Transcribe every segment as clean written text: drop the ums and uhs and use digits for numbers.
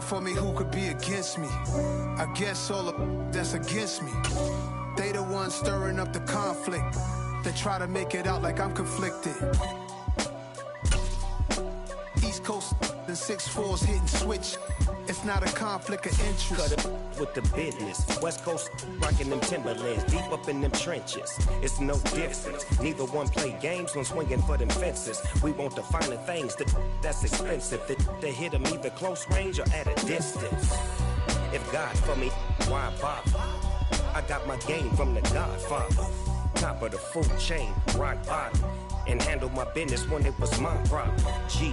for me, who could be against me? I guess all of that's against me. They the ones stirring up the conflict. They try to make it out like I'm conflicted. East Coast and 6'4's hitting switch. It's not a conflict of interest. Cut it with the business. West Coast rocking them Timberlands, deep up in them trenches. It's no difference. Neither one play games when swinging for them fences. We want the finer things that's expensive. They hit them either close range or at a distance. If God for me, why bother? I got my game from the Godfather. Top of the food chain, rock bottom. And handle my business when it was my problem. G.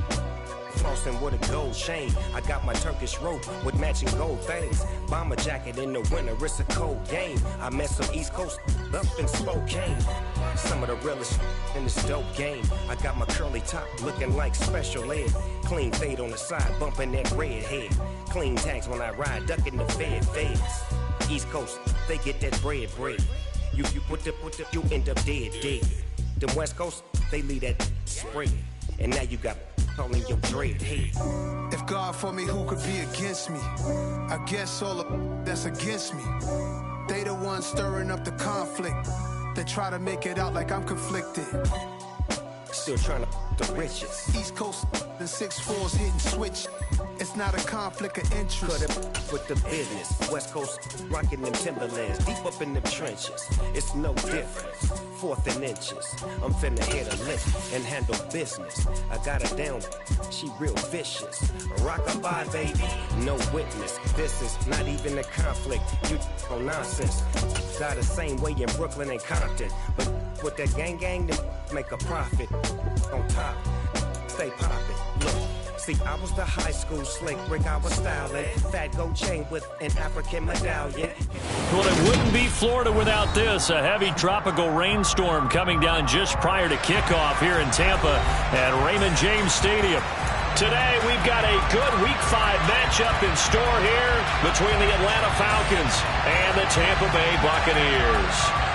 Flossing with a gold chain. I got my Turkish rope with matching gold things. Bomber jacket in the winter, it's a cold game. I met some East Coast up in Spokane. Some of the realest in this dope game. I got my curly top looking like special ed. Clean fade on the side, bumping that red head. Clean tags when I ride, ducking the feds. East Coast, they get that bread. You end up dead. Them West Coast, they leave that spread. And now you got calling your dread head. If God for me, who could be against me? I guess all of that's against me. They the ones stirring up the conflict. They try to make it out like I'm conflicted. Still trying to the riches. East Coast and 6'4's hitting switch. It's not a conflict of interest. Cut it with the business. West Coast rocking them Timberlands, deep up in them trenches. It's no difference. 4th and inches. I'm finna hit a lick and handle business. I got her down, she real vicious. Rockabye, baby, no witness. This is not even a conflict. You on nonsense. Got the same way in Brooklyn and Compton, but with that gang, they make a profit. On top, stay poppin'. Look. See, I was the high school slick Rick, I was styling. Fat gold chain with an African medallion. Well, it wouldn't be Florida without this. A heavy tropical rainstorm coming down just prior to kickoff here in Tampa at Raymond James Stadium. Today, we've got a good Week 5 matchup in store here between the Atlanta Falcons and the Tampa Bay Buccaneers.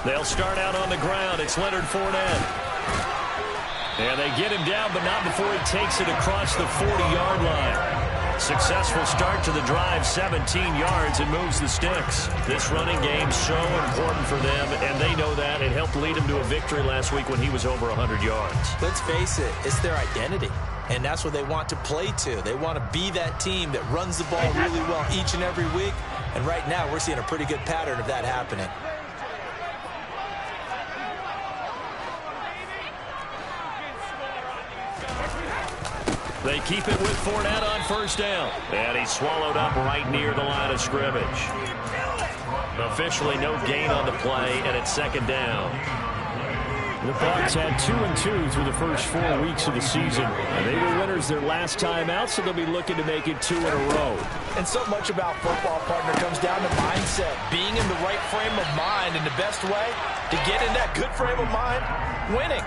They'll start out on the ground. It's Leonard Fournette. And they get him down, but not before he takes it across the 40-yard line. Successful start to the drive, 17 yards, and moves the sticks. This running game's so important for them, and they know that. It helped lead him to a victory last week when he was over 100 yards. Let's face it, it's their identity, and that's what they want to play to. They want to be that team that runs the ball really well each and every week, and right now we're seeing a pretty good pattern of that happening. They keep it with Fournette on first down. And he's swallowed up right near the line of scrimmage. Officially no gain on the play, and it's second down. The Bucs had 2-2 through the first 4 weeks of the season. And they were winners their last time out, so they'll be looking to make it 2 in a row. And so much about football, partner, comes down to mindset. Being in the right frame of mind, and the best way to get in that good frame of mind, winning.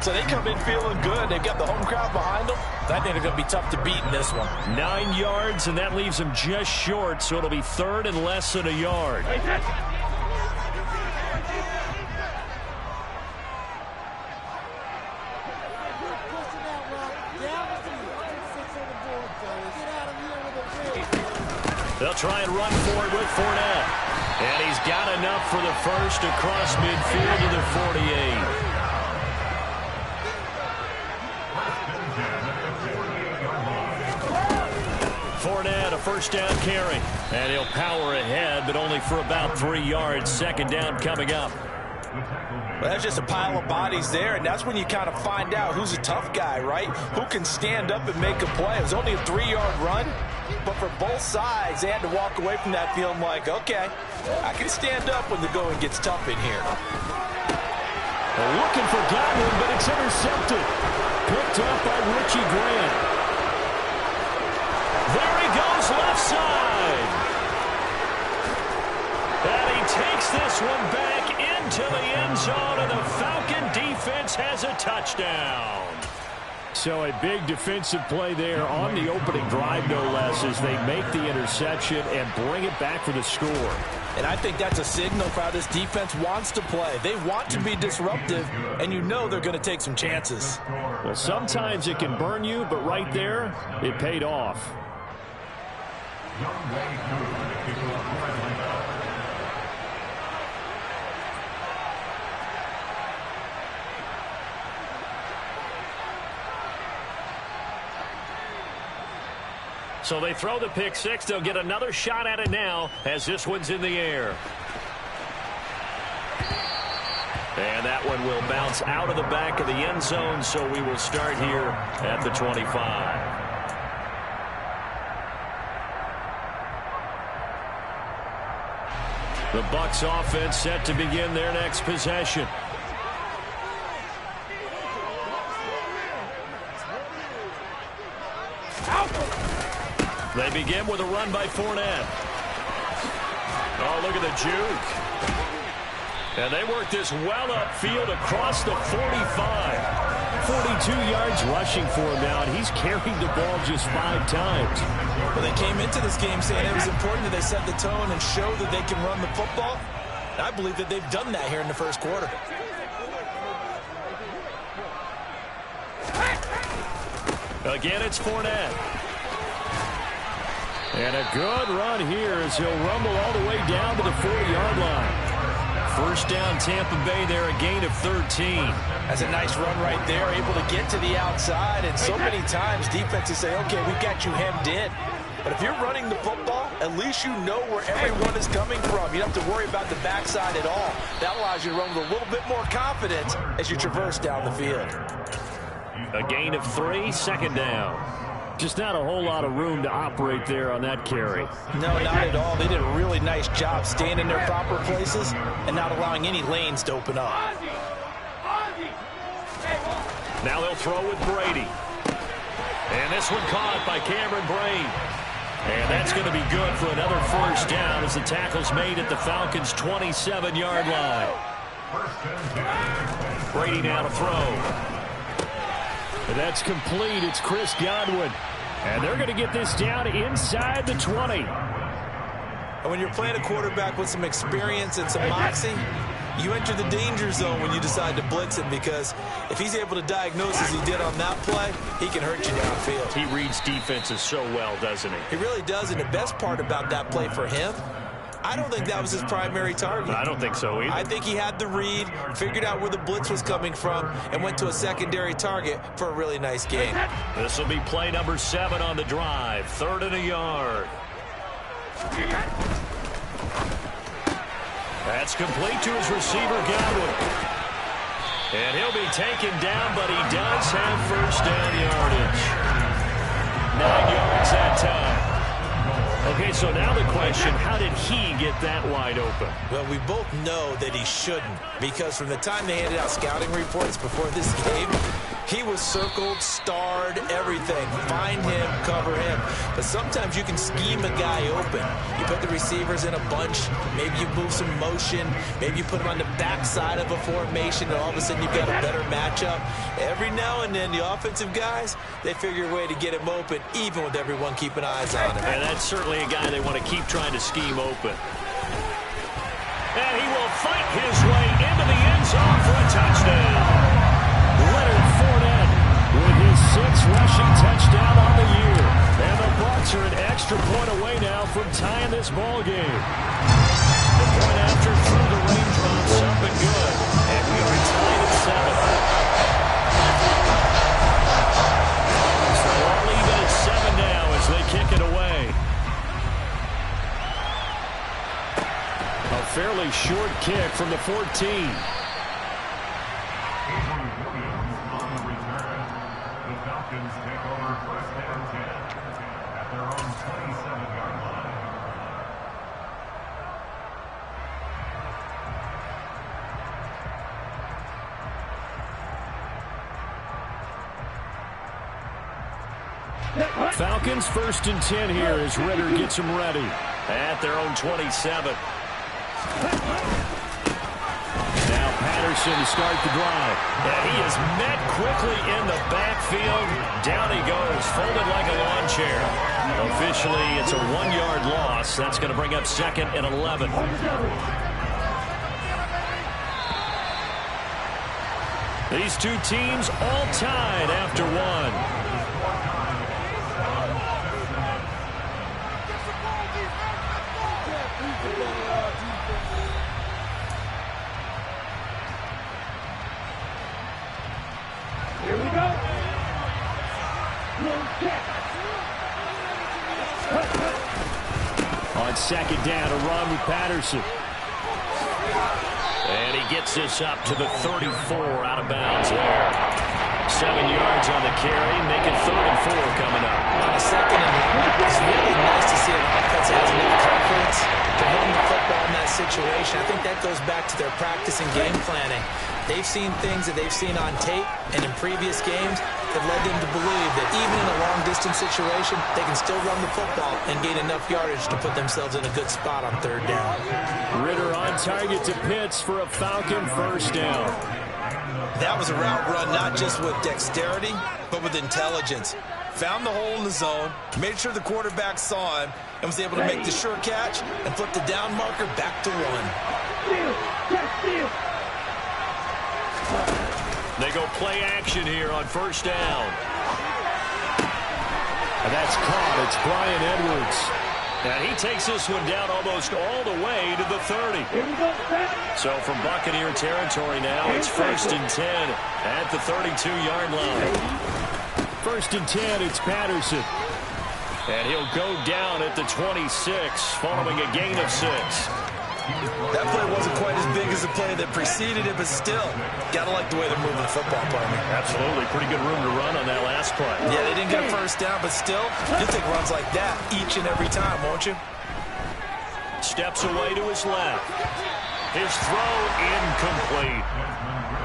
So they come in feeling good. They've got the home crowd behind them. I think they're going to be tough to beat in this one. 9 yards, and that leaves them just short, so it'll be third and less than a yard. They'll try and run for it with Fournette. And he's got enough for the first across midfield to the 48. first down carry. And he'll power ahead, but only for about 3 yards. Second down coming up. Well, that's just a pile of bodies there, and that's when you kind of find out who's a tough guy, right? Who can stand up and make a play. It was only a 3-yard run, but for both sides, they had to walk away from that feeling like, okay, I can stand up when the going gets tough in here. They're looking for Godwin, but it's intercepted. Picked up by Richie Grant. There he goes, left side. And he takes this one back into the end zone, and the Falcon defense has a touchdown. So a big defensive play there on the opening drive, no less, as they make the interception and bring it back for the score. And I think that's a signal for how this defense wants to play. They want to be disruptive, and you know they're going to take some chances. Well, sometimes it can burn you, but right there, it paid off. So they throw the pick six. They'll get another shot at it now as this one's in the air. And that one will bounce out of the back of the end zone, so we will start here at the 25. The Bucs offense set to begin their next possession. They begin with a run by Fournette. Oh, look at the juke. And they work this well upfield across the 45. 42 yards rushing for him now, and he's carried the ball just 5 times. Well, they came into this game saying it was important that they set the tone and show that they can run the football. And I believe that they've done that here in the first quarter. Again, it's Fournette. And a good run here as he'll rumble all the way down to the 40-yard line. First down, Tampa Bay there, a gain of 13. That's a nice run right there, able to get to the outside. And so many times defenses say, okay, we've got you hemmed in. But if you're running the football, at least you know where everyone is coming from. You don't have to worry about the backside at all. That allows you to run with a little bit more confidence as you traverse down the field. A gain of 3, second down. Just not a whole lot of room to operate there on that carry. No, not at all. They did a really nice job staying in their proper places and not allowing any lanes to open up. Now they'll throw with Brady. And this one caught by Cameron Brate. And that's going to be good for another first down as the tackle's made at the Falcons' 27-yard line. Brady now to throw. And that's complete. It's Chris Godwin. And they're going to get this down inside the 20. And when you're playing a quarterback with some experience and some moxie, you enter the danger zone when you decide to blitz him, because if he's able to diagnose as he did on that play, he can hurt you downfield. He reads defenses so well, doesn't he? He really does, and the best part about that play for him, I don't think that was his primary target. I don't think so either. I think he had the read, figured out where the blitz was coming from, and went to a secondary target for a really nice game. This will be play number 7 on the drive. 3rd and a yard. That's complete to his receiver, Godwin. And he'll be taken down, but he does have first down yardage. 9 yards that time. Okay, so now the question, how did he get that wide open? Well, we both know that he shouldn't, because from the time they handed out scouting reports before this game, he was circled, starred, everything. Find him, cover him. But sometimes you can scheme a guy open. You put the receivers in a bunch. Maybe you move some motion. Maybe you put them on the backside of a formation, and all of a sudden you've got a better matchup. Every now and then, the offensive guys, they figure a way to get him open, even with everyone keeping eyes on him. And that's certainly a guy they want to keep trying to scheme open. And he will fight his way into the end zone for a touchdown. Leonard Fournette with his 6th rushing touchdown on the year. And the Bucs are an extra point away now from tying this ball game. The point after through the raindrops up and good. And we are tied at 7. So all even at 7 now as they kick it away. A fairly short kick from the 14. Falcons 1st and 10 here as Ritter gets them ready at their own 27. Now Patterson to start the drive. And he is met quickly in the backfield. Down he goes, folded like a lawn chair. Officially, it's a 1-yard loss. That's going to bring up 2nd and 11. These two teams all tied after one. Here we go. On 2nd down, a run with Patterson. And he gets this up to the 34 out of bounds there. 7 yards on the carry, make it 3rd and 4 coming up. On a 2nd and 1, it's really nice to see an offense that has enough confidence to run the football in that situation. I think that goes back to their practice and game planning. They've seen things that they've seen on tape and in previous games that led them to believe that even in a long-distance situation, they can still run the football and gain enough yardage to put themselves in a good spot on 3rd down. Ritter on target to Pitts for a Falcon 1st down. That was a route run not just with dexterity, but with intelligence. Found the hole in the zone, made sure the quarterback saw him, and was able to make the sure catch and flip the down marker back to 1. They go play action here on 1st down. And that's caught. It's Brian Edwards. And he takes this one down almost all the way to the 30. So from Buccaneer territory now, it's 1st and 10 at the 32-yard line. 1st and 10, it's Patterson. And he'll go down at the 26 following a gain of 6. That play wasn't quite as big as the play that preceded it, but still, gotta like the way they're moving the football, partner. Absolutely. Pretty good room to run on that last play. Yeah, they didn't get a 1st down, but still, you'll take runs like that each and every time, won't you? Steps away to his left. His throw incomplete.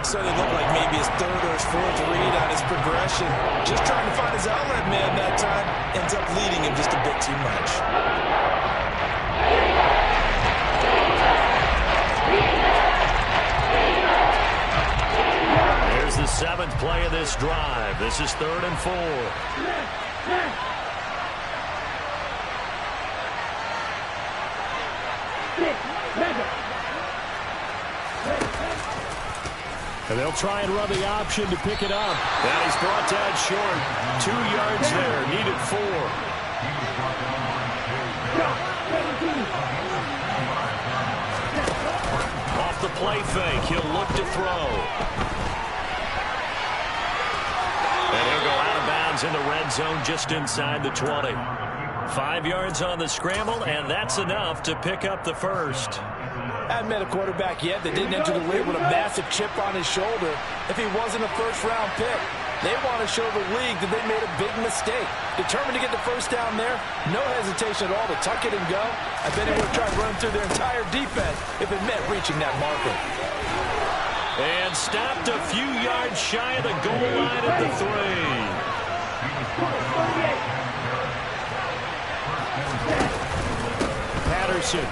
So they look like maybe his 3rd or his 4th read on his progression. Just trying to find his outlet man that time. Ends up leading him just a bit too much. There's the 7th play of this drive. This is 3rd and 4. And they'll try and run the option to pick it up. And he's brought down short. 2 yards there. Needed 4. Off the play fake. He'll look to throw. And he'll go out of bounds in the red zone just inside the 20. 5 yards on the scramble, and that's enough to pick up the 1st. Hadn't met a quarterback yet that didn't enter the league with a massive chip on his shoulder if he wasn't a 1st-round pick. They want to show the league that they made a big mistake. Determined to get the 1st down there, no hesitation at all to tuck it and go. I bet he would have tried running through their entire defense if it meant reaching that marker. And stopped a few yards shy of the goal line at the 3. Patterson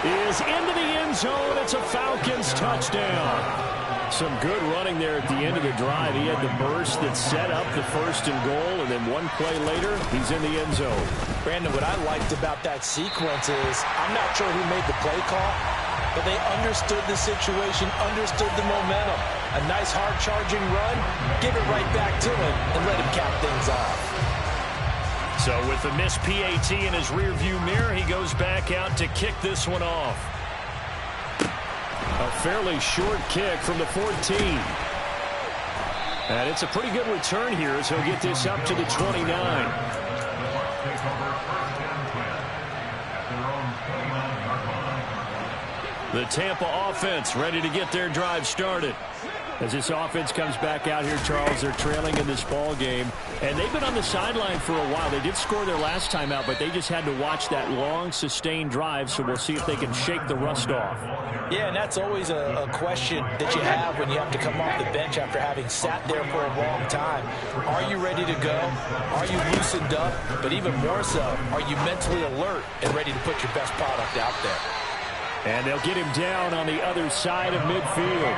is into the end zone. It's a Falcons touchdown. Some good running there at the end of the drive. He had the burst that set up the 1st and goal, and then 1 play later, he's in the end zone. Brandon, what I liked about that sequence is I'm not sure who made the play call, but they understood the situation, understood the momentum. A nice hard-charging run, give it right back to him, and let him cap things off. So with the missed PAT in his rearview mirror, he goes back out to kick this one off. A fairly short kick from the 14. And it's a pretty good return here as he'll get this up to the 29. The Tampa offense ready to get their drive started. As this offense comes back out here, Charles, they're trailing in this ball game. And they've been on the sideline for a while. They did score their last time out, but they just had to watch that long, sustained drive. So we'll see if they can shake the rust off. Yeah, and that's always a question that you have when you have to come off the bench after having sat there for a long time. Are you ready to go? Are you loosened up? But even more so, are you mentally alert and ready to put your best product out there? And they'll get him down on the other side of midfield.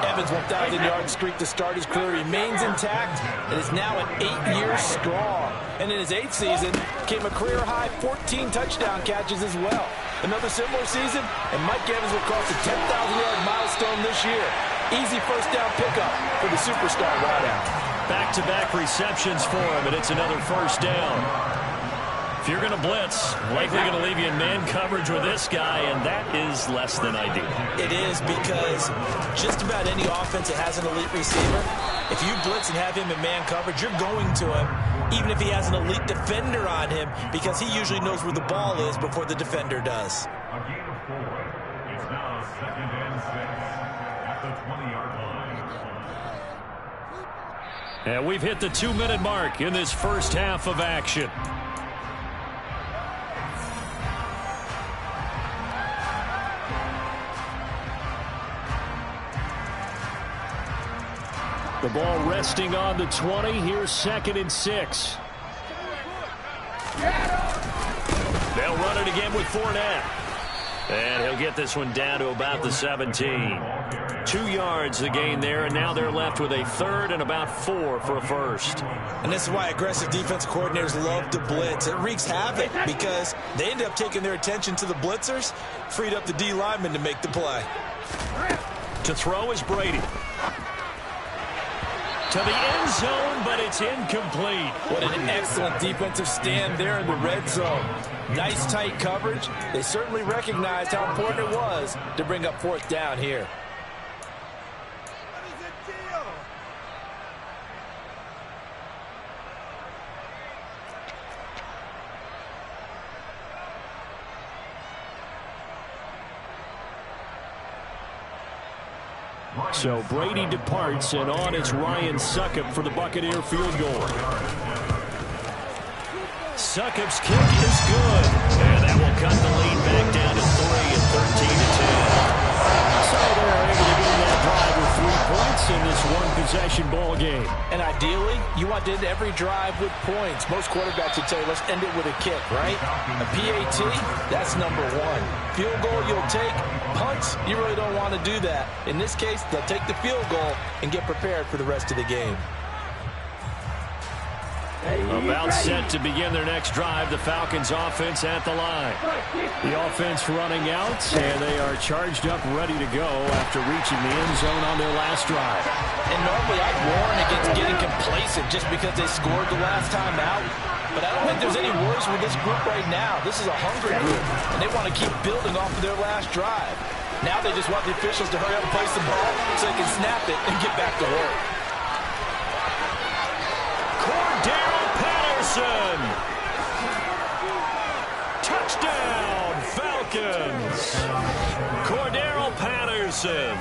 Evans' 1,000-yard streak to start his career remains intact and is now at 8 years strong. And in his 8th season, came a career-high 14 touchdown catches as well. Another similar season, and Mike Evans will cross the 10,000-yard milestone this year. Easy first down pickup for the superstar wideout. Back-to-back receptions for him, and it's another first down. If you're going to blitz, likely going to leave you in man coverage with this guy, and that is less than ideal. It is, because just about any offense that has an elite receiver, if you blitz and have him in man coverage, you're going to him, even if he has an elite defender on him, because he usually knows where the ball is before the defender does. It's now 2nd and 6 at the 20-yard line. And we've hit the 2-minute mark in this first half of action. The ball resting on the 20. Here's 2nd and 6. They'll run it again with Fournette. And he'll get this one down to about the 17. 2 yards the gain there, and now they're left with a 3rd and about 4 for a first. And this is why aggressive defense coordinators love to blitz. It wreaks havoc because they end up taking their attention to the blitzers, freed up the D lineman to make the play. To throw is Brady. To the end zone, but it's incomplete. What an excellent defensive stand there in the red zone. Nice tight coverage. They certainly recognized how important it was to bring up 4th down here. So Brady departs, and on it's Ryan Succop for the Buccaneer field goal. Succop's kick is good. And that will cut the lead back down to 3 at 13-10. So they're able to get that drive with 3 points in this one-possession ball game. And ideally, you want to end every drive with points. Most quarterbacks would tell you, let's end it with a kick, right? A PAT, that's number 1. Field goal you'll take. Punts, you really don't want to do that. In this case, they'll take the field goal and get prepared for the rest of the game. About set to begin their next drive, the Falcons offense at the line. The offense running out, and they are charged up, ready to go after reaching the end zone on their last drive. And normally I'd warn against getting complacent just because they scored the last time out. But I don't think there's any worries with this group right now. This is a hungry group, and they want to keep building off of their last drive. Now they just want the officials to hurry up and place the ball so they can snap it and get back to work. Touchdown, Falcons. Cordero Patterson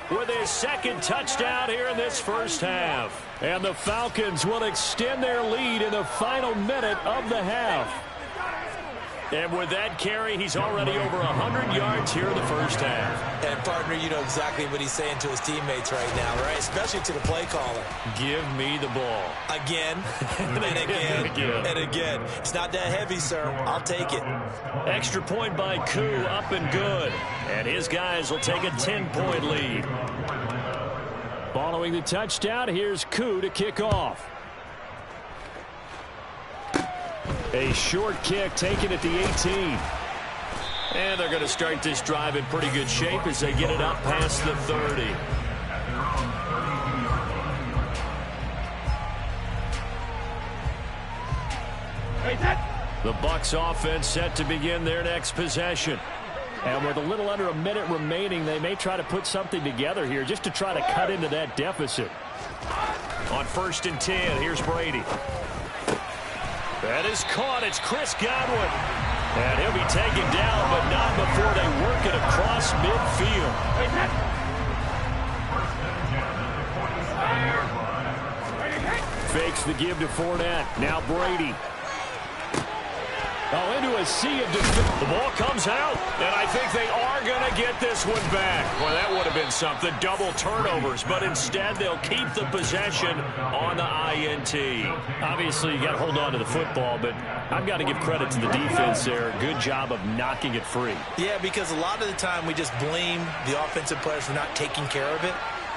with his 2nd touchdown here in this first half. And the Falcons will extend their lead in the final minute of the half. And with that carry, he's already over 100 yards here in the first half. And, partner, you know exactly what he's saying to his teammates right now, right? Especially to the play caller. Give me the ball. Again, and again, and again. It's not that heavy, sir. I'll take it. Extra point by Koo, up and good. And his guys will take a 10-point lead. Following the touchdown, here's Koo to kick off. A short kick taken at the 18. And they're going to start this drive in pretty good shape as they get it up past the 30. The Bucs offense set to begin their next possession. And with a little under a minute remaining, they may try to put something together here just to try to cut into that deficit. On 1st and 10, here's Brady. That is caught. It's Chris Godwin. And he'll be taken down, but not before they work it across midfield. Fakes the give to Fournette. Now Brady. Oh, into a sea of defense. The ball comes out, and I think they are going to get this one back. Well, that would have been something. Double turnovers, but instead they'll keep the possession on the INT. Obviously, you got to hold on to the football, but I've got to give credit to the defense there. Good job of knocking it free. Yeah, because a lot of the time we just blame the offensive players for not taking care of it.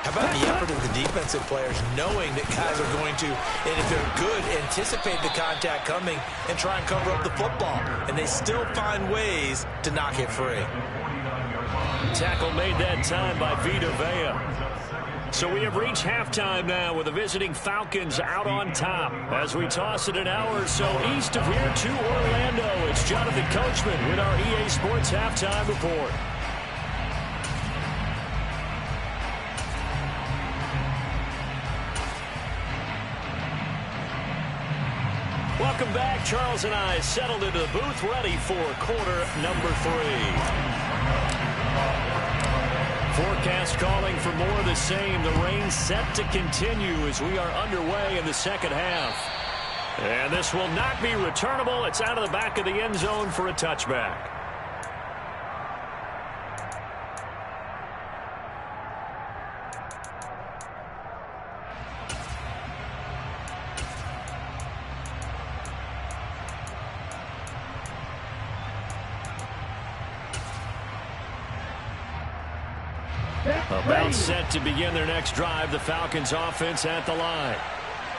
How about the effort of the defensive players knowing that guys are going to, and if they're good, anticipate the contact coming and try and cover up the football. And they still find ways to knock it free. Tackle made that time by Vita Vea. So we have reached halftime now with the visiting Falcons out on top. As we toss it an hour or so east of here to Orlando, it's Jonathan Coachman with our EA Sports Halftime Report. Welcome back. Charles and I settled into the booth ready for quarter number 3. Forecast calling for more of the same. The rain set to continue as we are underway in the second half. And this will not be returnable. It's out of the back of the end zone for a touchback. About set to begin their next drive. The Falcons offense at the line.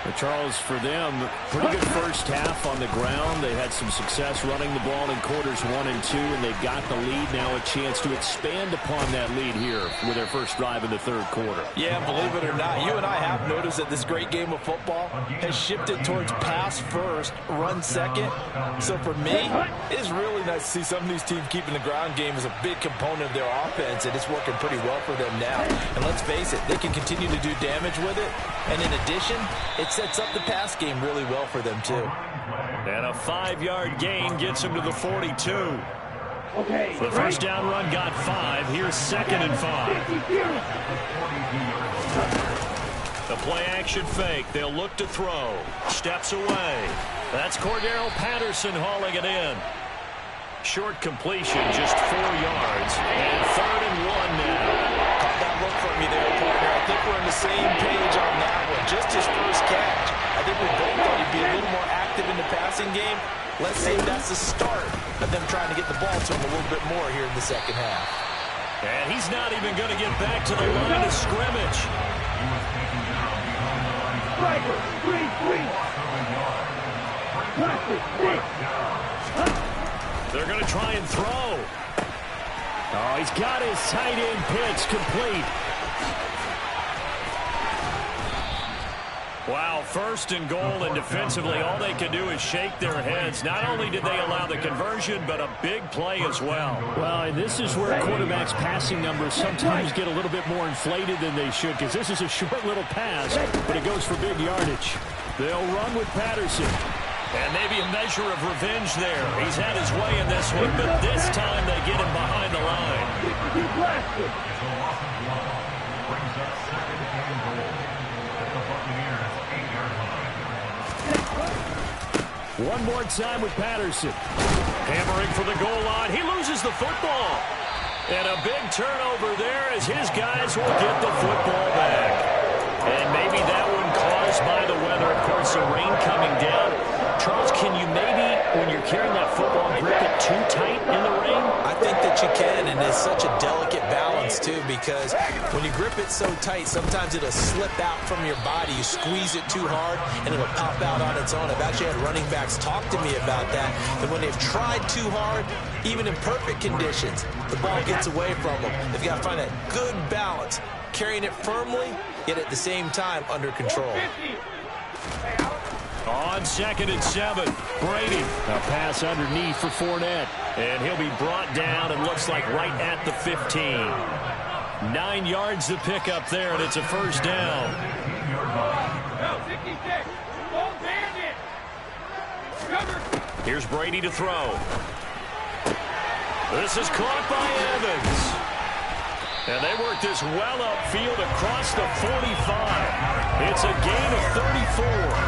But Charles, for them, pretty good first half on the ground. They had some success running the ball in quarters 1 and 2, and they got the lead. Now a chance to expand upon that lead here with their first drive in the third quarter. Yeah, believe it or not, you and I have noticed that this great game of football has shifted towards pass first, run second. So for me, it's really nice to see some of these teams keeping the ground game as a big component of their offense, and it's working pretty well for them now. And let's face it, they can continue to do damage with it. And in addition, it sets up the pass game really well for them, too. And a 5-yard gain gets them to the 42. The first down run got 5. Here's 2nd and 5. The play-action fake. They'll look to throw. Steps away. That's Cordero Patterson hauling it in. Short completion, just 4 yards. And 3rd and 1 now. Caught that look from you there, partner. I think we're on the same page on that one. Just his first catch. I think we both thought he'd be a little more active in the passing game. Let's see if that's the start of them trying to get the ball to him a little bit more here in the second half. And he's not even going to get back to the line of scrimmage. They're going to try and throw. Oh, he's got his tight end pitch complete. Wow, 1st and goal, and defensively all they can do is shake their heads. Not only did they allow the conversion, but a big play as well. Well, and this is where quarterbacks' passing numbers sometimes get a little bit more inflated than they should, because this is a short little pass, but it goes for big yardage. They'll run with Patterson. And maybe a measure of revenge there. He's had his way in this one, but this time they get him behind the line. One more time with Patterson. Hammering for the goal line. He loses the football. And a big turnover there as his guys will get the football back. And maybe that one caused by the weather. Of course, the rain coming down. Charles, can you maybe, when you're carrying that football, grip it too tight in the rain? I think that you can, and it's such a delicate balance, too, because when you grip it so tight, sometimes it'll slip out from your body. You squeeze it too hard, and it'll pop out on its own. I've actually had running backs talk to me about that, and when they've tried too hard, even in perfect conditions, the ball gets away from them. They've got to find that good balance, carrying it firmly, yet at the same time under control. On 2nd and 7, Brady. A pass underneath for Fournette. And he'll be brought down and looks like right at the 15. 9 yards to pick up there, and it's a first down. Here's Brady to throw. This is caught by Evans. And they work this well upfield across the 45. It's a gain of 34.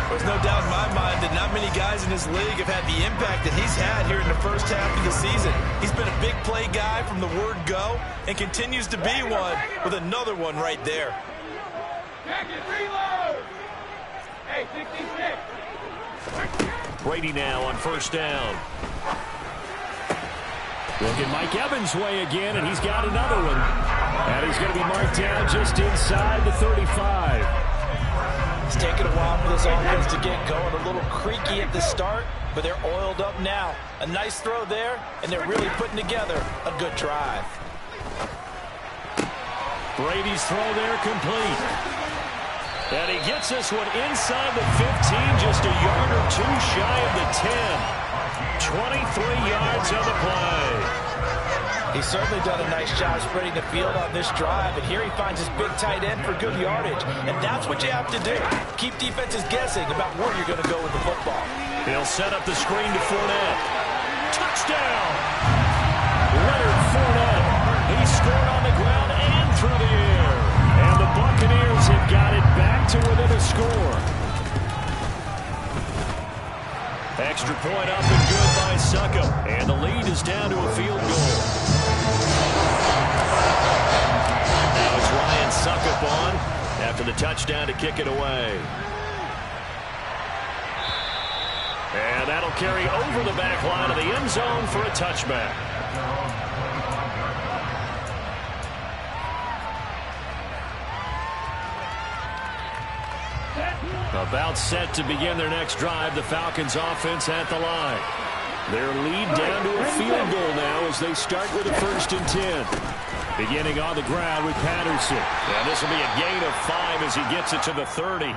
There's no doubt in my mind that not many guys in this league have had the impact that he's had here in the first half of the season. He's been a big play guy from the word go and continues to be one with another one right there. Brady now on first down. Looking Mike Evans' way again, and he's got another one. And he's going to be marked down just inside the 35. It's taken a while for this offense to get going. A little creaky at the start, but they're oiled up now. A nice throw there, and they're really putting together a good drive. Brady's throw there complete. And he gets this one inside the 15, just a yard or two shy of the 10. 23 yards on the play. He's certainly done a nice job spreading the field on this drive, and here he finds his big tight end for good yardage. And that's what you have to do. Keep defenses guessing about where you're going to go with the football. He'll set up the screen to Fournette. Touchdown! Leonard Fournette. He scored on the ground and through the air. And the Buccaneers have got it back to within a score. Extra point up and good by Succop. And the lead is down to a field goal. Now it's Ryan Succop on after the touchdown to kick it away. And that'll carry over the back line of the end zone for a touchback. About set to begin their next drive. The Falcons offense at the line. Their lead down to a field goal now as they start with a 1st and 10. Beginning on the ground with Patterson. And this will be a gain of 5 as he gets it to the 30.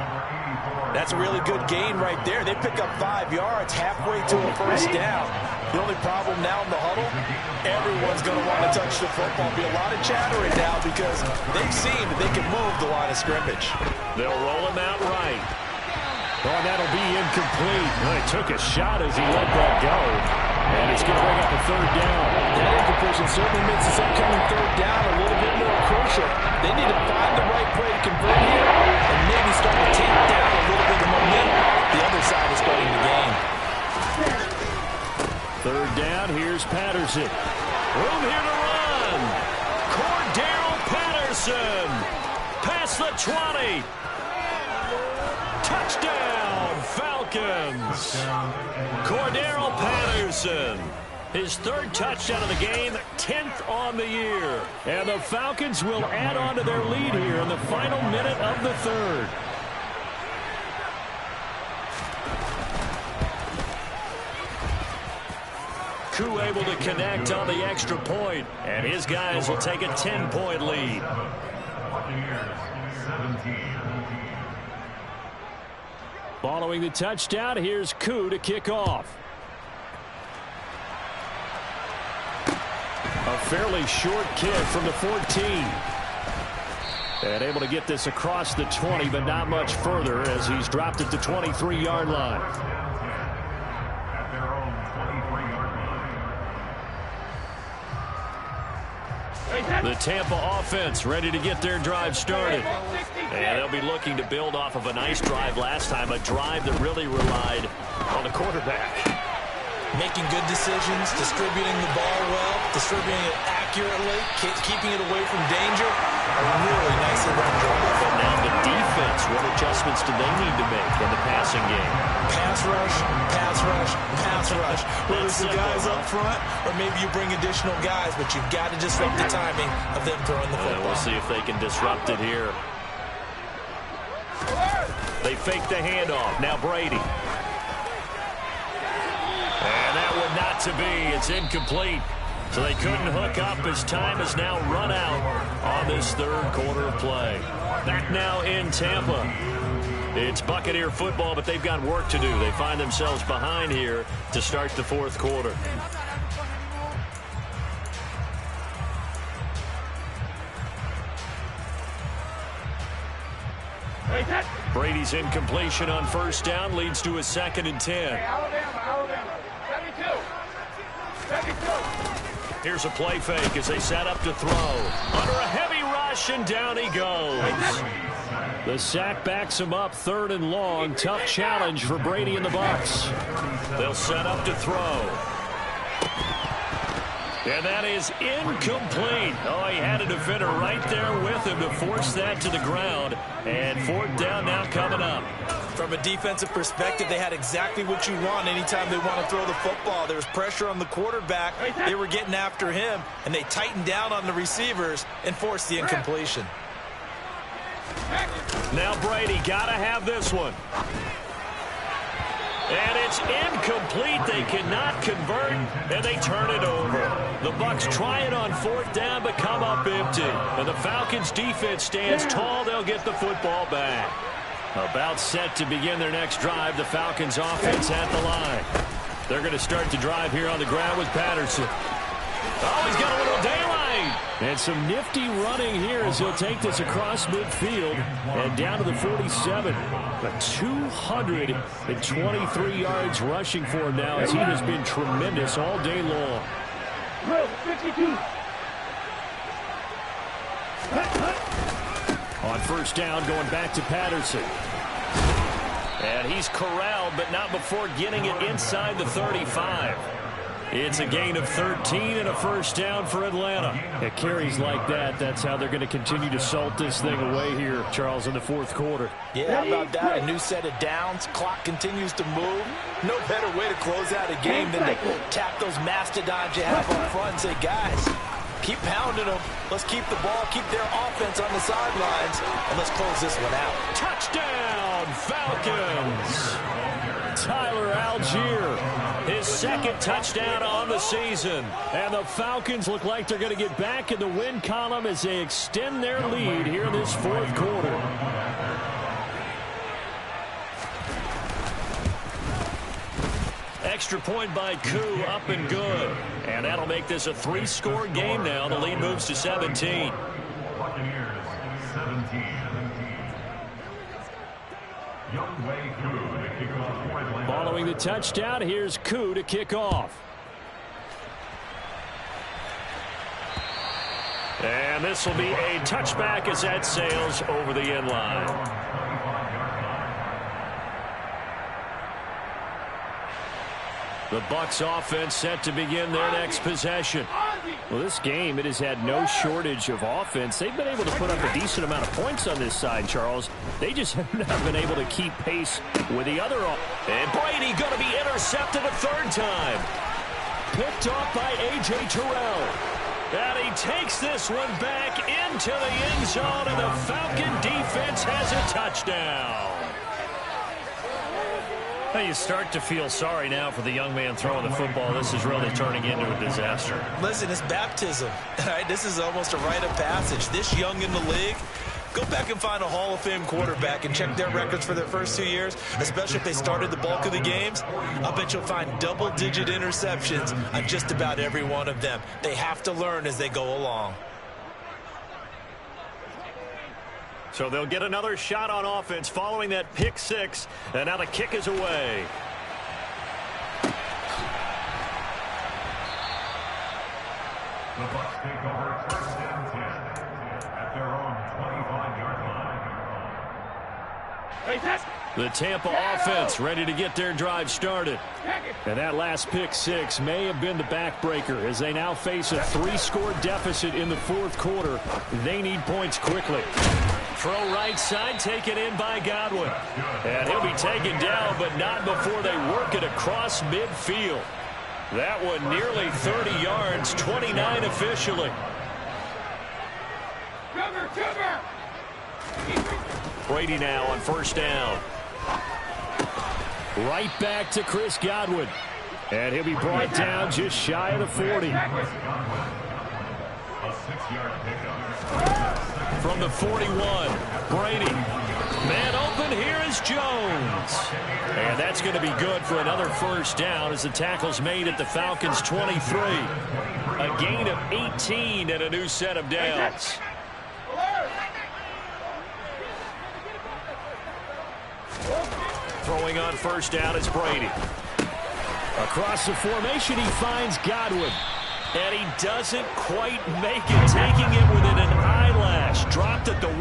That's a really good gain right there. They pick up 5 yards halfway to a first down. The only problem now in the huddle, everyone's going to want to touch the football. Be a lot of chattering now because they've seen that they can move the line of scrimmage. They'll roll him out right. Oh, and that'll be incomplete. Well, he took a shot as he let that go. And it's going to bring up a 3rd down. That incompletion certainly makes this upcoming 3rd down a little bit more crucial. They need to find the right play to convert here and maybe start to tamp down a little bit of momentum. The other side is starting the game. 3rd down, here's Patterson. Room here to run. Cordero Patterson. Past the 20. Touchdown, Falcons. Cordero Patterson. His 3rd touchdown of the game, 10th on the year. And the Falcons will add on to their lead here in the final minute of the 3rd. Koo able to connect on the extra point, and his guys will take a 10-point lead. Following the touchdown, here's Koo to kick off. A fairly short kick from the 14. And able to get this across the 20, but not much further as he's dropped at the 23-yard line. The Tampa offense ready to get their drive started. And they'll be looking to build off of a nice drive last time, a drive that really relied on the quarterback. Making good decisions, distributing the ball well, distributing it accurately, keeping it away from danger. A really nicely run drive. But now the defense, what adjustments do they need to make in the passing game? Pass rush, pass rush, pass rush. Whether it's the guys up front or maybe you bring additional guys, but you've got to disrupt the timing of them throwing the football. We'll see if they can disrupt it here. They fake the handoff. Now Brady. And that one not to be. It's incomplete. So they couldn't hook up as time has now run out on this 3rd quarter of play. Back now in Tampa. It's Buccaneer football, but they've got work to do. They find themselves behind here to start the 4th quarter. Brady's incompletion on first down leads to a 2nd and 10. Alabama. 72. Here's a play fake as they set up to throw. Under a heavy rush, and down he goes. The sack backs him up, 3rd and long. Tough challenge for Brady and the Bucs. They'll set up to throw. And that is incomplete. Oh, he had a defender right there with him to force that to the ground. And 4th down now coming up. From a defensive perspective, they had exactly what you want anytime they want to throw the football. There was pressure on the quarterback. They were getting after him, and they tightened down on the receivers and forced the incompletion. Now Brady got to have this one. And it's incomplete. They cannot convert, and they turn it over. The Bucs try it on 4th down, but come up empty. And the Falcons' defense stands tall. They'll get the football back. About set to begin their next drive. The Falcons' offense at the line. They're going to start the drive here on the ground with Patterson. Oh, he's got a little daylight. And some nifty running here as he'll take this across midfield and down to the 47. But 223 yards rushing for him now as he has been tremendous all day long. 52. On 1st down, going back to Patterson. And he's corralled, but not before getting it inside the 35. It's a gain of 13 and a 1st down for Atlanta. At carries like that, that's how they're going to continue to salt this thing away here, Charles, in the 4th quarter. Yeah, how about that? A new set of downs. Clock continues to move. No better way to close out a game than to tap those mastodons you have up front and say, guys, keep pounding them. Let's keep the ball, keep their offense on the sidelines, and let's close this one out. Touchdown, Falcons! Tyler Algier, his 2nd touchdown on the season. And the Falcons look like they're going to get back in the win column as they extend their lead here in this 4th quarter. Extra point by Koo, up and good. And that'll make this a 3-score game now. The lead moves to 17. Buccaneers 17. Following the touchdown, here's Koo to kick off. And this will be a touchback as that sails over the end line. The Bucs offense set to begin their next possession. Well, this game, it has had no shortage of offense. They've been able to put up a decent amount of points on this side, Charles. They just have not been able to keep pace with the other. And Brady going to be intercepted a 3rd time. Picked off by A.J. Terrell. And he takes this one back into the end zone, and the Falcon defense has a touchdown. Well, you start to feel sorry now for the young man throwing the football. This is really turning into a disaster. Listen, it's baptism. Right? This is almost a rite of passage. This young in the league, go back and find a Hall of Fame quarterback and check their records for their first 2 years, especially if they started the bulk of the games. I'll bet you'll find double-digit interceptions on just about every one of them. They have to learn as they go along. So they'll get another shot on offense following that pick 6, and now the kick is away. The Bucs take over 1st and 10 at their own 25-yard line. The Tampa offense ready to get their drive started. And that last pick 6 may have been the backbreaker as they now face a 3-score deficit in the 4th quarter. They need points quickly. Throw right side, taken in by Godwin. And he'll be taken down, but not before they work it across midfield. That one nearly 30 yards, 29 officially. Brady now on 1st down. Right back to Chris Godwin. And he'll be brought down just shy of the 40. A 6-yard pickup. From the 41, Brady. Man open, here is Jones. And that's going to be good for another 1st down as the tackle's made at the Falcons' 23. A gain of 18 and a new set of downs. Throwing on 1st down is Brady. Across the formation, he finds Godwin. And he doesn't quite make it, taking it within an eyelash. Dropped at the 1.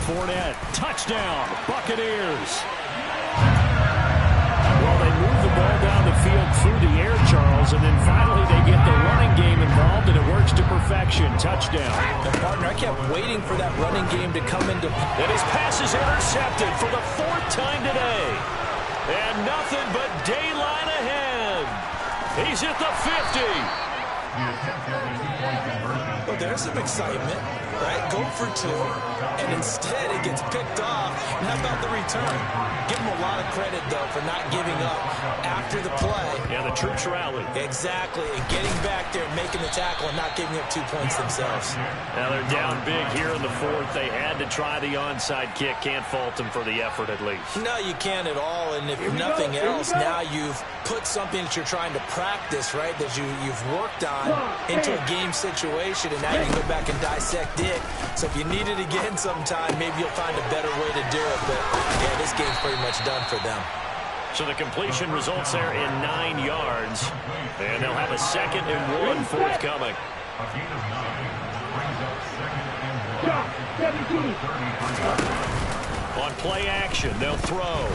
Fournette, touchdown, Buccaneers. Well, they move the ball down the field through the air, Charles, and then finally they get the running game involved, and it works to perfection. Touchdown. And partner, I kept waiting for that running game to come into. And his pass is intercepted for the 4th time today. And nothing but daylight ahead. He's at the 50. Well, there's some excitement, right? Go for 2, and instead it gets picked off. And how about the return? Give him a lot of credit, though, for not giving up after the play. Yeah, the troops rallied. Exactly, and getting back there, making the tackle, and not giving up 2 points themselves. Now they're down big here in the 4th. They had to try the onside kick. Can't fault them for the effort, at least. No, you can't at all, and if nothing else, now you've put something that you're trying to practice, right, that you've worked on into a game situation, and now you can go back and dissect it. So if you need it again sometime, maybe you'll find a better way to do it. But, yeah, this game's pretty much done for them. So the completion results there in 9 yards. And they'll have a 2nd and 1 forthcoming. On play action, they'll throw.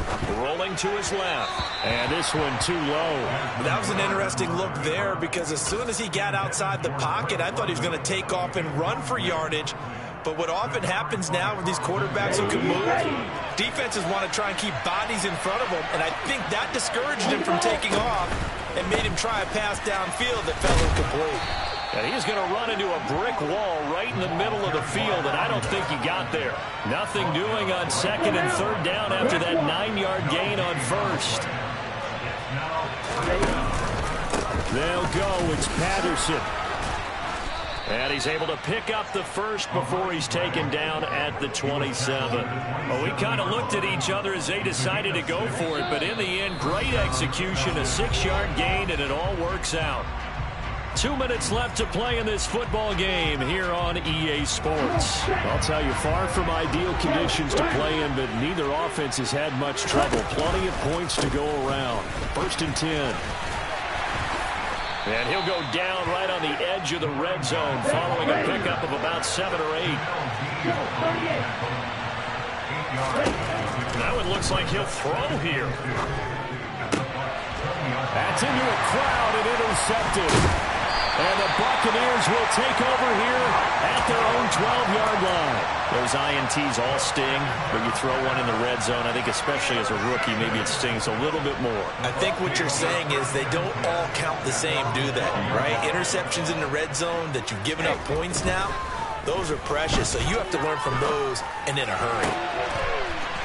Rolling to his left. And this one too low. That was an interesting look there because as soon as he got outside the pocket, I thought he was going to take off and run for yardage. But what often happens now with these quarterbacks who can move, defenses want to try and keep bodies in front of them, and I think that discouraged him from taking off and made him try a pass downfield that fell incomplete. And he's going to run into a brick wall right in the middle of the field, and I don't think he got there. Nothing doing on 2nd and 3rd down after that 9-yard gain on 1st. They'll go. It's Patterson. And he's able to pick up the 1st before he's taken down at the 27. Well, we kind of looked at each other as they decided to go for it, but in the end, great execution, a 6-yard gain, and it all works out. 2 minutes left to play in this football game here on EA Sports. I'll tell you, far from ideal conditions to play in, but neither offense has had much trouble. Plenty of points to go around. 1st and 10. And he'll go down right on the edge of the red zone following a pickup of about 7 or 8. That one looks like he'll throw here. That's into a crowd and intercepted. And the Buccaneers will take over here at their own 12-yard line. Those INTs all sting, but you throw one in the red zone, I think especially as a rookie, maybe it stings a little bit more. I think what you're saying is they don't all count the same, do they? Right? Interceptions in the red zone that you've given up points now, those are precious. So you have to learn from those and in a hurry.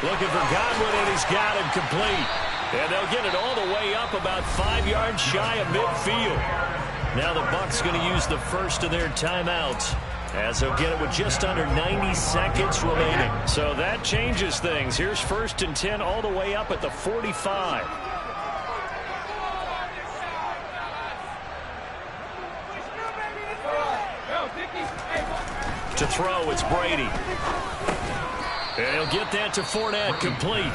Looking for Godwin, and he's got him complete. And they'll get it all the way up about 5 yards shy of midfield. Now the Bucs going to use the first of their timeouts as they'll get it with just under 90 seconds remaining. So that changes things. Here's 1st and 10 all the way up at the 45. To throw, it's Brady. And he'll get that to Fournette, complete.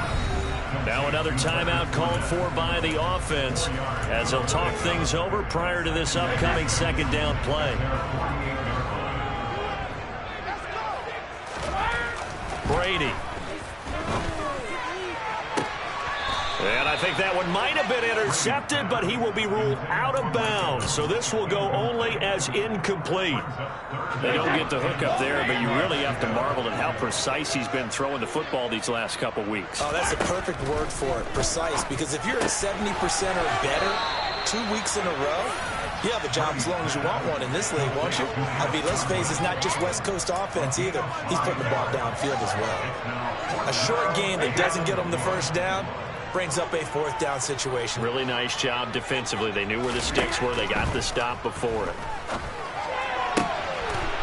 Now another timeout called for by the offense as they'll talk things over prior to this upcoming 2nd down play. Brady. And I think that one might have been intercepted, but he will be ruled out of bounds. So this will go only as incomplete. They don't get the hook up there, but you really have to marvel at how precise he's been throwing the football these last couple weeks. Oh, that's a perfect word for it, precise, because if you're at 70% or better 2 weeks in a row, you have a job as long as you want one in this league, won't you? I mean, let's face it, it's not just West Coast offense either. He's putting the ball downfield as well. A short game that doesn't get him the 1st down brings up a 4th down situation. Really nice job defensively. They knew where the sticks were. They got the stop before it.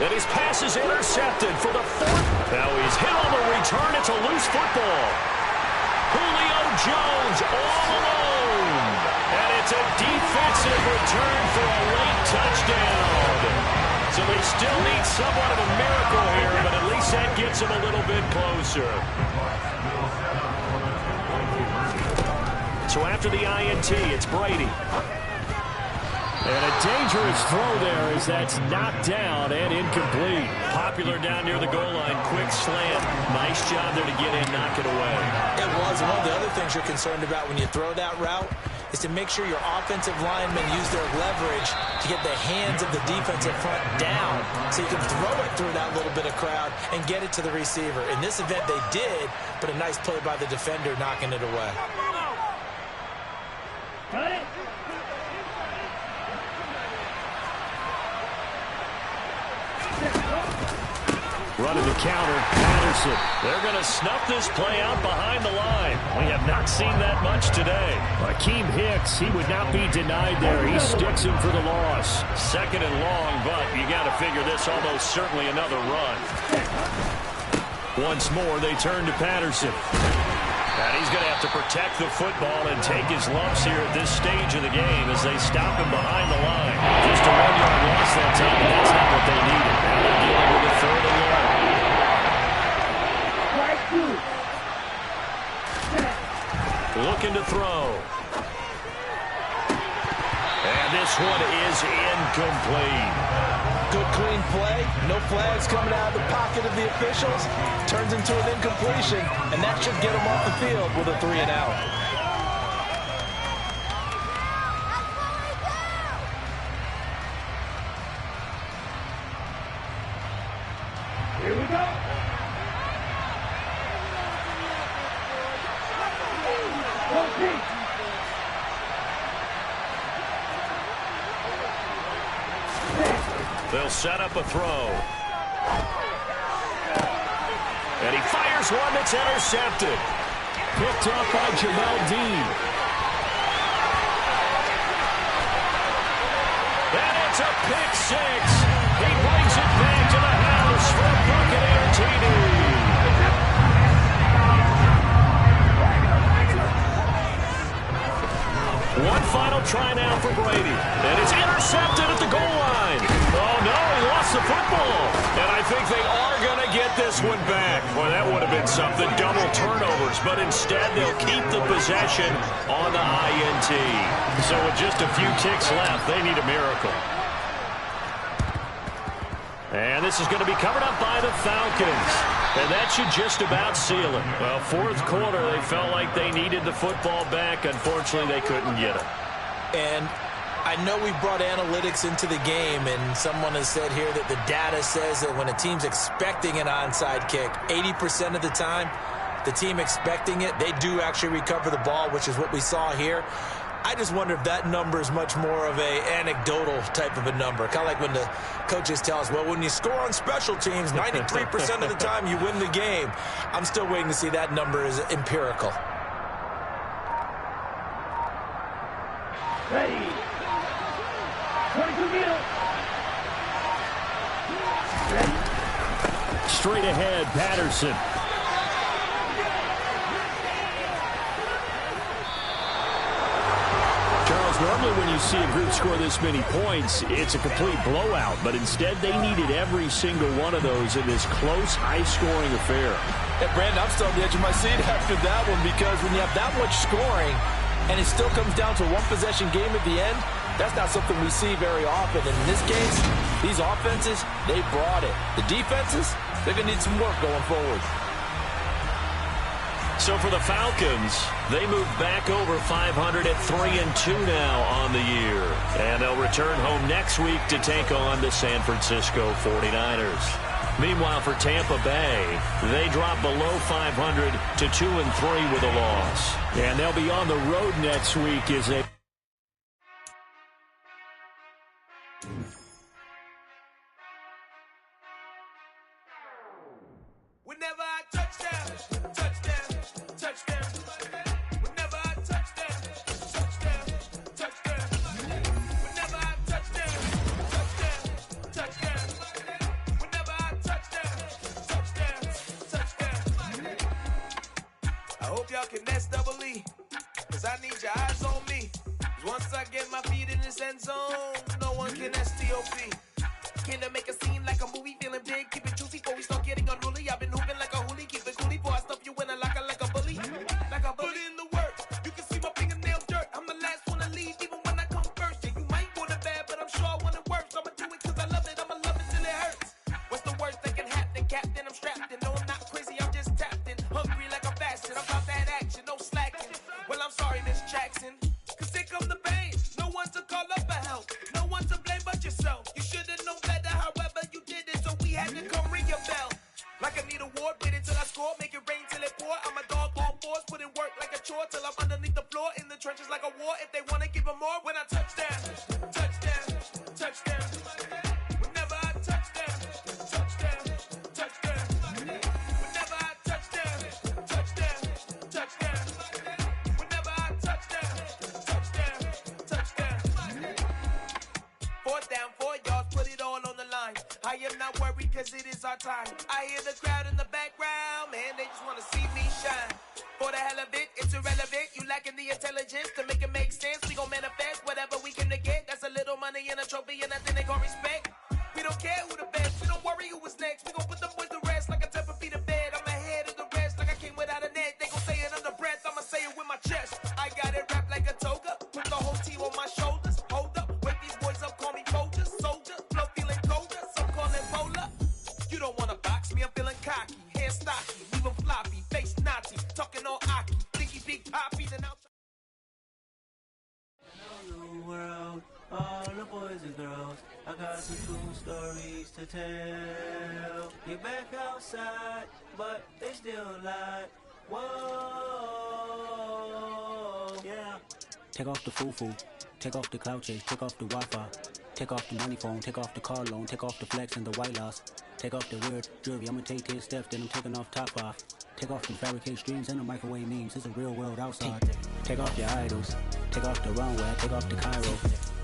And his pass is intercepted for the 4th. Now he's hit on the return. It's a loose football. Julio Jones all alone. And it's a defensive return for a late touchdown. So they still need somewhat of a miracle here, but at least that gets them a little bit closer. So after the INT, it's Brady. And a dangerous throw there as that's knocked down and incomplete. Popular down near the goal line. Quick slant. Nice job there to get in, knock it away. It was. And one of the other things you're concerned about when you throw that route is to make sure your offensive linemen use their leverage to get the hands of the defensive front down so you can throw it through that little bit of crowd and get it to the receiver. In this event, they did, but a nice play by the defender knocking it away. Got it. Running the counter, Patterson. They're going to snuff this play out behind the line. We have not seen that much today. Akeem Hicks, he would not be denied there. He sticks him for the loss. Second and long, but you got to figure this almost certainly another run. Once more, they turn to Patterson. And he's going to have to protect the football and take his lumps here at this stage of the game as they stop him behind the line. Just a 1-yard loss that time, and that's not what they needed. Now they're dealing with a third and long. Looking to throw. And this one is incomplete. Good clean play. No flags coming out of the pocket of the officials. Turns into an incompletion, and that should get them off the field with a 3 and out. Here we go. They'll set up a throw. And he fires one that's intercepted. Picked up by Jamel Dean. And it's a pick six. He brings it back to the house for a Buccaneer TD. One final try now for Brady. And it's intercepted at the goal line. Oh, no, he lost the football. And I think they are going to get this one back. Boy, that would have been something. Double turnovers. But instead, they'll keep the possession on the INT. So with just a few ticks left, they need a miracle. And this is going to be covered up by the Falcons. And that should just about seal it. Well, fourth quarter, they felt like they needed the football back. Unfortunately, they couldn't get it. And I know we brought analytics into the game, and someone has said here that the data says that when a team's expecting an onside kick, 80% of the time, the team expecting it, they do actually recover the ball, which is what we saw here. I just wonder if that number is much more of a anecdotal type of a number. Kind of like when the coaches tell us, well, when you score on special teams, 93% of the time you win the game. I'm still waiting to see that number is empirical. Ready. 22 meter. Ready. Straight ahead, Patterson. Normally when you see a group score this many points, it's a complete blowout. But instead, they needed every single one of those in this close, high-scoring affair. Hey, Brandon, I'm still on the edge of my seat after that one because when you have that much scoring and it still comes down to a one-possession game at the end, that's not something we see very often. And in this case, these offenses, they brought it. The defenses, they're going to need some work going forward. So for the Falcons, they move back over 500 at 3-2 now on the year. And they'll return home next week to take on the San Francisco 49ers. Meanwhile, for Tampa Bay, they drop below 500 to 2-3 with a loss. And they'll be on the road next week as they... Whenever I touchdown, touchdown, touchdown. Whenever I touchdown, touchdown, touchdown. Whenever I touchdown, touchdown, touchdown. Whenever I touchdown, touchdown, touchdown. I hope y'all can S-double-E, cause I need your eyes on me. Cause once I get my feet in this end zone, no one can S-T-O-P. Can I make a scene like a movie, feeling big, keep it juicy before we start getting unruly. I've been hooping like a hoolie, keep it coolie before I stuff you in a locker like a bully. Like a bully in the work, you can see my fingernails. even more when I touch down. Touchdown, touchdown. Whenever I touch down, touchdown, touchdown. Whenever I touch down, touchdown, touchdown. Whenever I touch down, touchdown, touchdown. 4th down, 4 yards, put it all on the line. I am not worried cause it is our time. I hear the crowd in the background, man, they just wanna see me shine. For the hell of it, it's irrelevant. You lacking the intelligence to make it make sense. We gon' manifest whatever we came to get. That's a little money and a trophy and nothing they gon' respect. We don't care who the best, we don't worry who was next. We gon' put them boys to rest like a 10 feet of bed. I'm ahead of the rest like I came without a net. They gon' say it under breath, I'ma say it with my chest. I got it wrapped like a toga, put the whole team on my shoulders. Hold up, wake these boys up, call me soldier, soldier. Flow feeling colder, some call it polar. You don't wanna box me, I'm feeling cocky. Hair stocky, even floppy, face naughty. Talking all aki, thinky big poppy, then out. World, all the boys and girls, I got some cool stories to tell. Get back outside, but they still lie. Whoa, yeah. Take off the foo-foo, take off the cloud chase, take off the Wi-Fi, take off the money phone, take off the car loan, take off the flex and the white loss, take off the weird jewelry, I'ma take 10 steps, then I'm taking off top off. Take off the fabricated streams and the microwave memes, it's a real world outside. Take off your idols, take off the runway, take off the Cairo,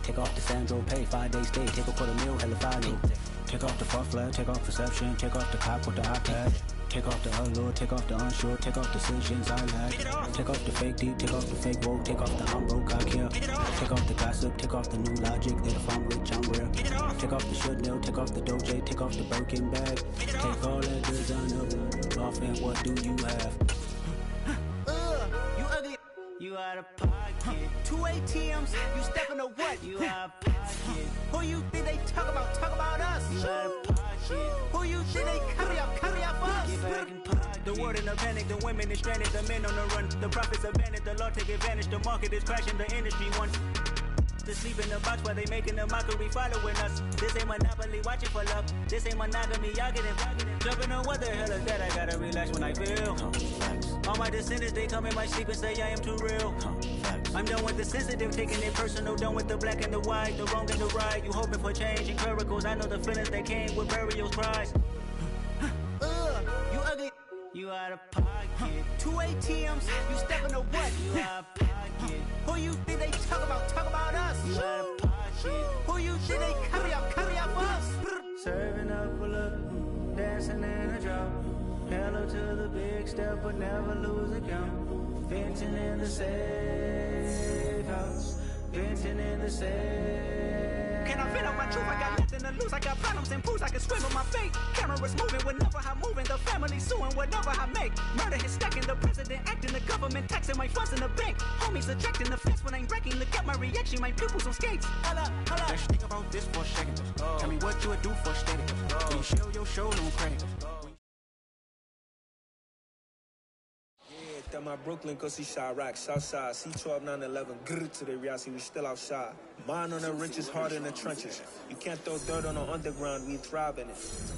take off the Sandro pay, 5 days stay, take a $250,000 hella value. Take off the fuck flag, take off perception, take off the cop with the iPad. Take off the allure, take off the unsure, take off decisions I lack. Take off the fake deep, take off the fake woke, take off the I'm broke, I care. Take off the gossip, take off the new logic that if I'm rich, I'm rare. Take off the Chanel, take off the Doja, take off the Birkin bag. Take all that designer off and what do you have? You ugly, you out of pocket. 2 ATMs, you stepping to what? You out of pocket. Who you think they talk about? Talk about us. You out of pocket. Who you think they carry up for us? Get back in pocket. The world in a panic, the women is stranded, the men on the run. The profits abandoned, the law take advantage. The market is crashing, the industry wants to sleep in the box while they making a mockery following us. This ain't Monopoly, watching for love. This ain't monogamy, y'all getting jumping on what the hell is that? I gotta relax when I feel. All my descendants, they come in my sleep and say I am too real. I'm done with the sensitive, taking it personal. Done with the black and the white, the wrong and the right. You hoping for change and miracles. I know the feelings that came with burial cries. You ugly, you out of pocket. 2 ATMs, you stepping to what? You out of pocket. Who you think they talk about? Talk about us. You out of pocket. Who you think they carry up for us? Serving up a look, dancing in a drop. Hello to the big step, but never lose a count. Venting in the safe house. Venting in the safe. Can I fit out my truth? I got nothing to lose. I got problems and pools. I can swim with my fate. Cameras moving whenever I'm moving. The family suing whatever I make. Murder is stacking. The president acting. The government taxing my funds in the bank. Homies ejecting the fence when I'm breaking. Look at my reaction. My pupils on skates. Holla, holla. Let's think about this for a second. Tell me what you would do for steady. When you show your show, don't credit. My Brooklyn, cause he shot rock, Southside, C12, 911, grrr to the Riasi, we still outside. Mine on the riches, hard in the trenches. You can't throw dirt on the underground, we thrive in it.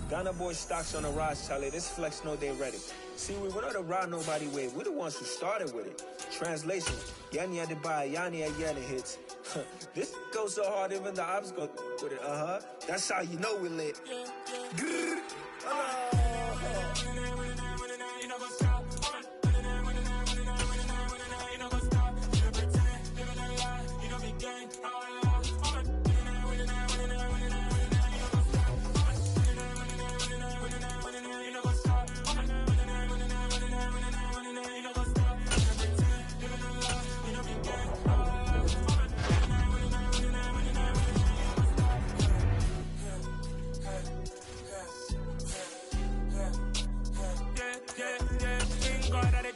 Ghana boys stocks on the rise, Charlie, this flex know they ready. See, we went on the ride nobody wave, we the ones who started with it. Translation, Yanni had to buy, Yanni had Yanni hits. This goes so hard, even the ops go with it, That's how you know we lit. Grrr,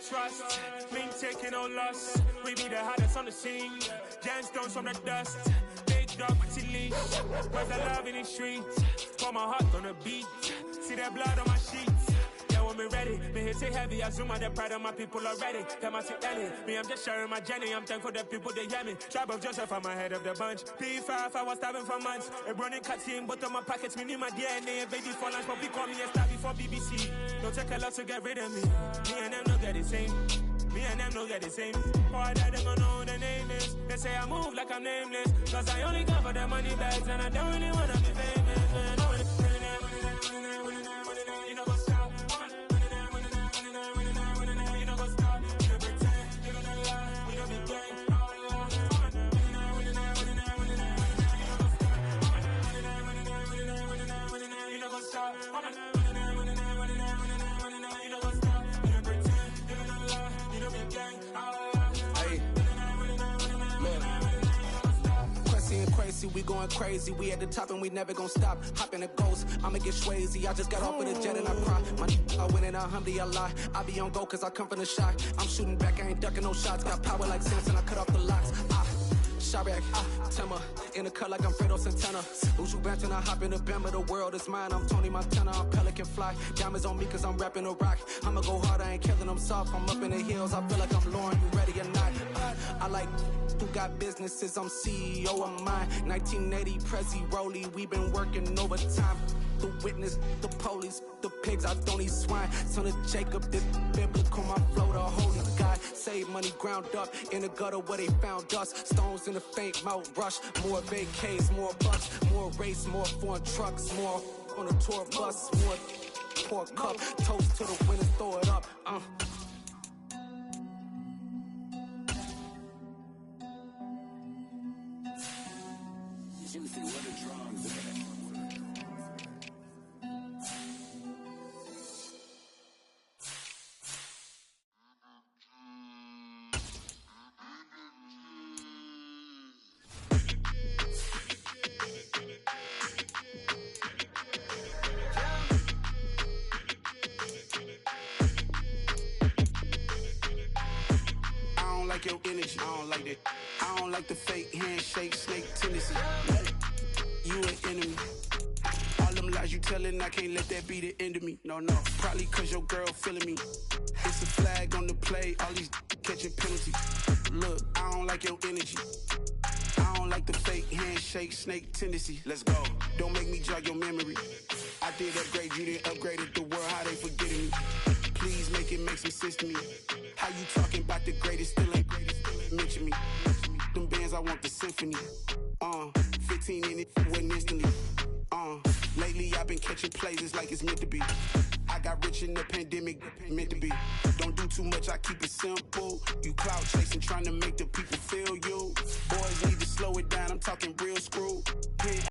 trust, been taking no loss. We be the hardest on the scene. Gemstones from the dust. Big dog, Matty leash. Where's the love in the streets? Pour my heart on the beat. See that blood on my sheets. Yeah, when me ready, me hit it heavy. I zoom on the pride of my people already. Them I see Ellie. Me, I'm just sharing my journey. I'm thankful the people they hear me. Tribe of Joseph, I'm ahead of the bunch. P5, I was starving for months. A running cut team, but on my pockets, me need my DNA. Baby for lunch, but we call me a star before BBC. Don't take a lot to get rid of me. Me and them don't get the same. Me and them don't get the same. All that them don't know the name is. They say I move like I'm nameless, cause I only come for the money bags and I don't really wanna be famous, man. You know what's up? You know what's up? You don't pretend, you don't lie, you don't be gang. You know what's up? We going crazy, we at the top and we never gon' stop. Hop in a ghost, I'ma get swayzy. I just got off with a jet and I cry. I win in a Humvee, I lie. I be on go cause I come from the shot. I'm shooting back, I ain't ducking no shots. Got power like Samson, I cut off the locks. Sharek, Timmer, in the cut like I'm Fredo Santana. Uju Benton, I hop in the Bama, the world is mine. I'm Tony Montana, I'm Pelican Fly. Diamonds on me cause I'm rapping a rock. I'ma go hard, I ain't killing them soft. I'm up in the hills, I feel like I'm Lauren, you ready or not? I like who got businesses, I'm CEO of mine. 1980, Prezi Rolly, we been working overtime. The witness, the police, the pigs, I don't eat swine. Son of Jacob, this biblical, my flow, the holy God. Save money ground up in the gutter where they found us. Stones in the faint mouth rush. More vacays, more bucks, more race, more foreign trucks, more on a tour bus, more pour cup. Toast to the winners, throw it up. Juicy, what a drums. Like your energy, I don't like that. I don't like the fake handshake, snake tendency. You an enemy. All them lies you telling, I can't let that be the end of me. No, probably cause your girl feeling me. It's a flag on the play, all these catching penalties. Look, I don't like your energy. I don't like the fake handshake, snake tendency. Let's go. Don't make me jog your memory. I did upgrade, you didn't upgrade it. The world, how they forgetting me. Please make it make some sense to me. How you talking about the greatest, still ain't mention me. Them bands, I want the symphony. 15 in it, wasn't instantly. Lately I've been catching plays, it's like it's meant to be. I got rich in the pandemic, meant to be. Don't do too much, I keep it simple. You clout chasing, trying to make the people feel you. Boys need to slow it down, I'm talking real screw.